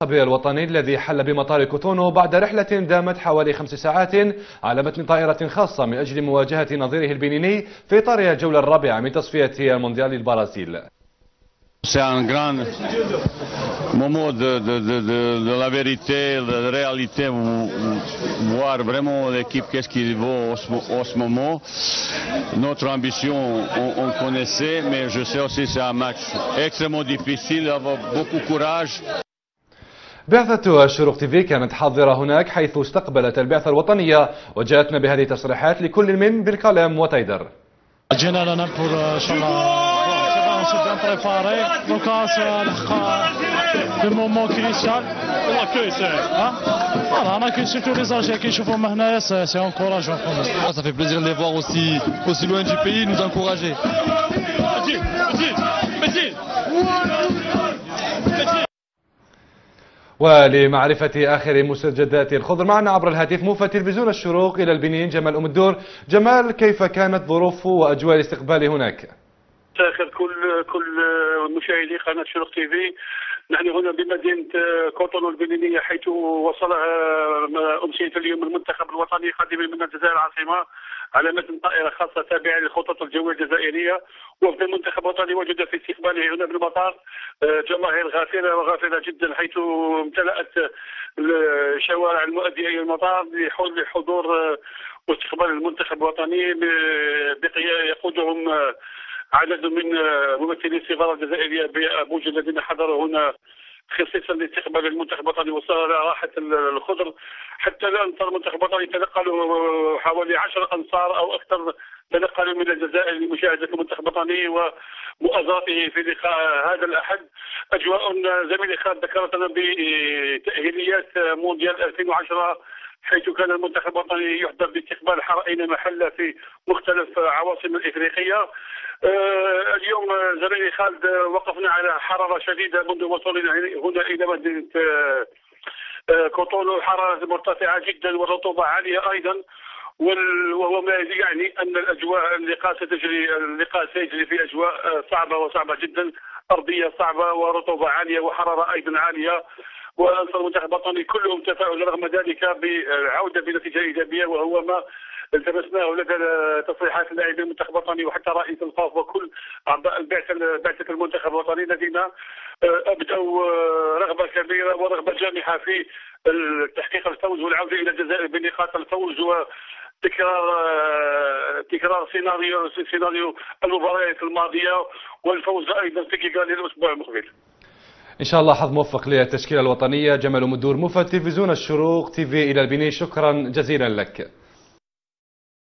الوطني الذي حل بمطار كوتونو بعد رحلة دامت حوالي 5 ساعات على متن طائرة خاصة من أجل مواجهة نظيره البنيني في إطار الجولة الرابعة من تصفية مونديال البرازيل. C'est un grand moment de la vérité, de la réalité, voir vraiment l'équipe qu'est-ce qu'il vaut en ce moment. Notre ambition, on connaissait, mais je sais aussi que c'est un match extrêmement difficile, avoir beaucoup de courage. بعثة الشروق تي في كانت حاضرة هناك حيث استقبلت البعثة الوطنية وجاءتنا بهذه التصريحات لكل من بالكلام وتايدر. جينا لنا بور ان شاء الله سي بيان بريباري دونك سي لو مومون كريسيال لاكوي سي فوالا انا كنشوفو لي زاجي كيشوفوهم هنايا سي انكوراجون. Ça fait plaisir de les voir aussi loin du pays nous encourager. ولمعرفة آخر مستجدات الخضر معنا عبر الهاتف موفد تلفزيون الشروق إلى البنين جمال أم الدور. جمال، كيف كانت ظروف وأجواء الاستقبال هناك؟ تاخر كل مشاهدي قناة شروق تي في. نحن هنا بمدينة كوتونو البنينية حيث وصل أمسية اليوم المنتخب الوطني قادما من الجزائر العاصمة على متن طائرة خاصة تابعة للخطط الجوية الجزائرية. وفد المنتخب الوطني وجد في استقباله هنا بالمطار جماهير غافرة وغافرة جدا، حيث امتلأت الشوارع المؤدية إلى المطار لحضور واستقبال المنتخب الوطني يقودهم عدد من ممثلي السفارة الجزائرية بأبوجا الذين حضروا هنا خصيصا لاستقبال المنتخب الوطني. وصل على راحة الخضر حتى الآن صار المنتخب الوطني تنقلوا حوالي 10 أنصار أو أكثر، تنقلوا من الجزائر لمشاهدة المنتخب الوطني ومؤازرته في لقاء هذا الأحد. أجواء زميلي خالد ذكرتنا بتأهيليات مونديال 2010 حيث كان المنتخب الوطني يحضر باستقبال حرائنا محلة في مختلف عواصم الإفريقية. اليوم زميلي خالد وقفنا على حرارة شديدة منذ وصولنا هنا إلى مدينة كوتونو، حرارة مرتفعة جدا والرطوبة عالية أيضا، وهو ما يعني أن اللقاء سيجري في أجواء صعبة جدا، أرضية صعبة ورطوبة عالية وحرارة أيضا عالية. وأنصار المنتخب الوطني كلهم تفاؤل رغم ذلك بالعودة بنتيجة إيجابية، وهو ما التمسناه لدى تصريحات اللاعبين المنتخب الوطني وحتى رئيس الخاف وكل أعضاء بعثة المنتخب الوطني الذين أبدوا رغبة كبيرة ورغبة جامحة في تحقيق الفوز والعودة إلى الجزائر بنقاط الفوز تكرار سيناريو المباريات الماضية والفوز أيضا في كيغالي الأسبوع المقبل. إن شاء الله حظ موفق للتشكيلة الوطنية. جمال أم الدور موفد تلفزيون الشروق تي في إلى البنين، شكرا جزيلا لك.